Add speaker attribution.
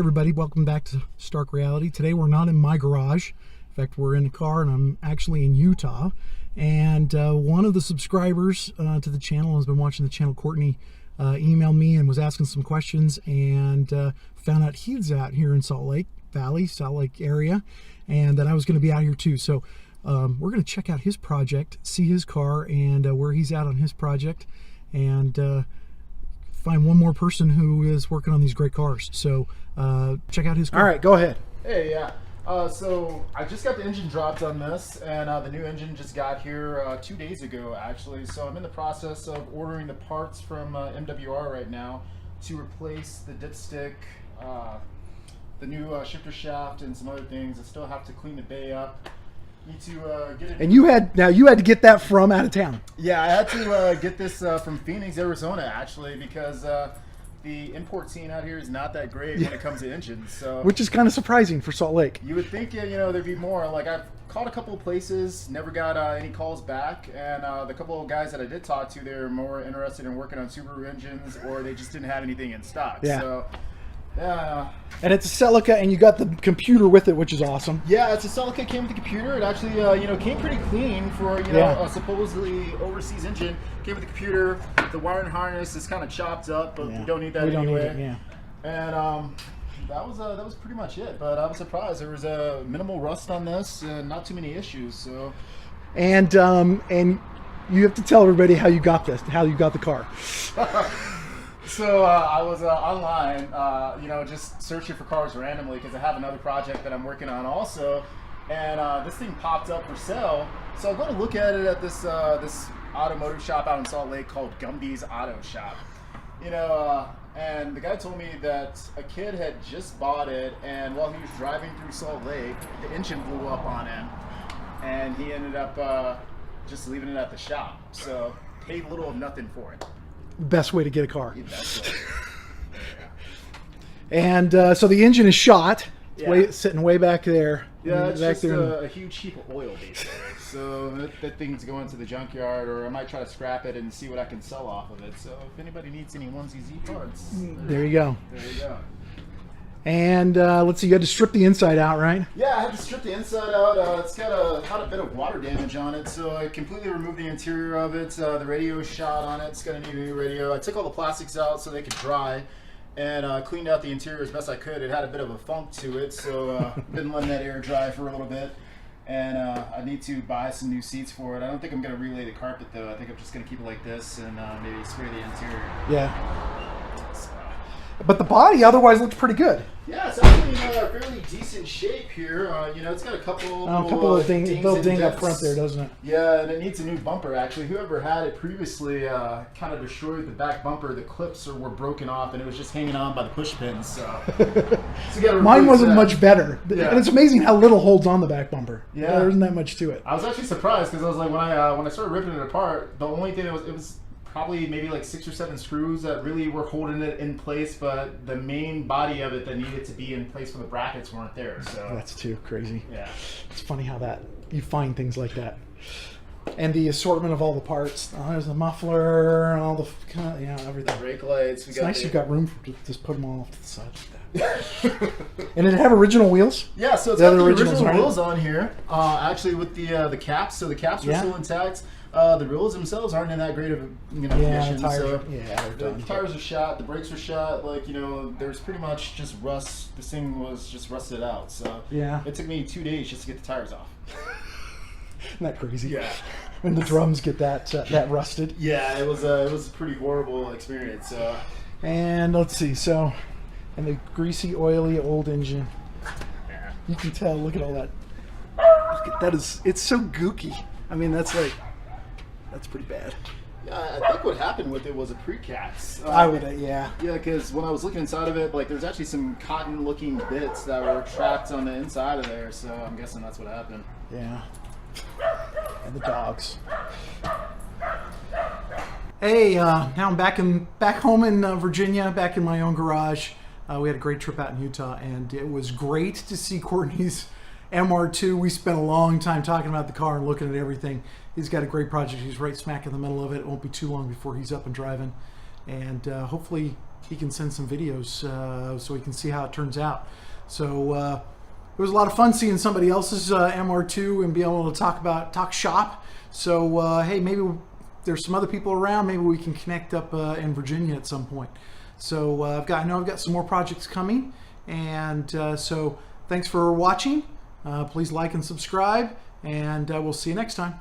Speaker 1: everybody, welcome back to Stark Reality. Today we're not in my garage. In fact, we're in a car and I'm actually in Utah. And one of the subscribers to the channel has been watching the channel, Courtney, emailed me and was asking some questions, and found out he's out here in Salt Lake Valley, Salt Lake area, and that I was going to be out here too. So we're going to check out his project, see his car, and where he's at on his project, and find one more person who is working on these great cars. So check out his car.
Speaker 2: All right, go ahead.
Speaker 3: Hey, yeah. So I just got the engine dropped on this, and the new engine just got here 2 days ago, actually. So I'm in the process of ordering the parts from MWR right now to replace the dipstick, the new shifter shaft, and some other things. I still have to clean the bay up. Need to get it.
Speaker 1: And you had to get that from out of town.
Speaker 3: Yeah, I had to get this from Phoenix, Arizona, actually, because the import scene out here is not that great when it comes to engines. So,
Speaker 1: which is kind of surprising for Salt Lake.
Speaker 3: You would think, there'd be more. Like, I've called a couple of places, never got any calls back, and the couple of guys that I did talk to, they were more interested in working on Subaru engines, or they just didn't have anything in stock.
Speaker 1: Yeah.
Speaker 3: So, yeah.
Speaker 1: And it's a Celica, and you got the computer with it, which is awesome.
Speaker 3: Yeah, it's a Celica. Came with the computer. It actually, came pretty clean for a supposedly overseas engine. Came with the computer. The wiring harness is kind of chopped up, but we don't need that anyway.
Speaker 1: Need it,
Speaker 3: And that was pretty much it. But I was surprised. There was a minimal rust on this, and not too many issues. So,
Speaker 1: and you have to tell everybody how you got this, how you got the car.
Speaker 3: So I was online, just searching for cars randomly because I have another project that I'm working on also, and this thing popped up for sale. So I go to look at it at this this automotive shop out in Salt Lake called Gumby's Auto Shop. And the guy told me that a kid had just bought it, and while he was driving through Salt Lake, the engine blew up on him, and he ended up just leaving it at the shop. So paid little of nothing for it.
Speaker 1: Best way to get a car.
Speaker 3: That's
Speaker 1: And so the engine is shot. It's sitting way back there.
Speaker 3: Yeah, it's
Speaker 1: back
Speaker 3: just a huge heap of oil, basically. So that thing's going to the junkyard, or I might try to scrap it and see what I can sell off of it. So if anybody needs any onesie Z parts,
Speaker 1: there you go.
Speaker 3: There you go.
Speaker 1: And let's see, you had to strip the inside out, right?
Speaker 3: Yeah, I had to strip the inside out. It's had a bit of water damage on it, so I completely removed the interior of it. The radio is shot on it. It's going to need a new radio. I took all the plastics out so they could dry, and cleaned out the interior as best I could. It had a bit of a funk to it, so been letting that air dry for a little bit. And I need to buy some new seats for it. I don't think I'm going to relay the carpet, though. I think I'm just going to keep it like this and maybe spray the interior.
Speaker 1: Yeah. But the body otherwise looks pretty good.
Speaker 3: Yeah, it's actually in fairly decent shape here. It's got a couple
Speaker 1: of ding up front there, doesn't it?
Speaker 3: Yeah, and it needs a new bumper, actually. Whoever had it previously kind of destroyed the back bumper. The clips were broken off, and it was just hanging on by the push pins. So
Speaker 1: mine wasn't much better.
Speaker 3: Yeah.
Speaker 1: And it's amazing how little holds on the back bumper.
Speaker 3: Yeah.
Speaker 1: There isn't that much to it.
Speaker 3: I was actually surprised because I was like, when I started ripping it apart, the only thing it was probably maybe like 6 or 7 screws that really were holding it in place, but the main body of it that needed to be in place for the brackets weren't there. So
Speaker 1: that's too crazy.
Speaker 3: Yeah,
Speaker 1: it's funny how you find things like that. And the assortment of all the parts. There's the muffler and all the everything.
Speaker 3: Brake lights.
Speaker 1: It's nice you've got room to just put them all off to the side like that. And did it have original wheels?
Speaker 3: Yeah, so it's got the original wheels on here. Actually, with the caps. So the caps are still intact. The wheels themselves aren't in that great of condition. The tires are shot. The brakes are shot. There's pretty much just rust. This thing was just rusted out. So it took me 2 days just to get the tires off.
Speaker 1: Isn't that crazy?
Speaker 3: Yeah.
Speaker 1: When the drums get that rusted.
Speaker 3: Yeah, it was a pretty horrible experience.
Speaker 1: And let's see. So, and the greasy, oily old engine.
Speaker 3: Yeah.
Speaker 1: You can tell. Look at all that. Look at that. It's so gooky. I mean, that's pretty bad.
Speaker 3: Yeah, I think what happened with it was a precast.
Speaker 1: I would, yeah.
Speaker 3: Yeah, because when I was looking inside of it, there's actually some cotton-looking bits that were trapped on the inside of there, so I'm guessing that's what happened.
Speaker 1: Yeah. And the dogs. Hey, now I'm back home in Virginia, back in my own garage. We had a great trip out in Utah, and it was great to see Courtney's MR2. We spent a long time talking about the car and looking at everything. He's got a great project. He's right smack in the middle of it. It won't be too long before he's up and driving. And hopefully he can send some videos so we can see how it turns out. So it was a lot of fun seeing somebody else's MR2 and be able to talk shop. So hey, maybe there's some other people around. Maybe we can connect up in Virginia at some point. So I know I've got some more projects coming, and so thanks for watching. Please like and subscribe, and we'll see you next time.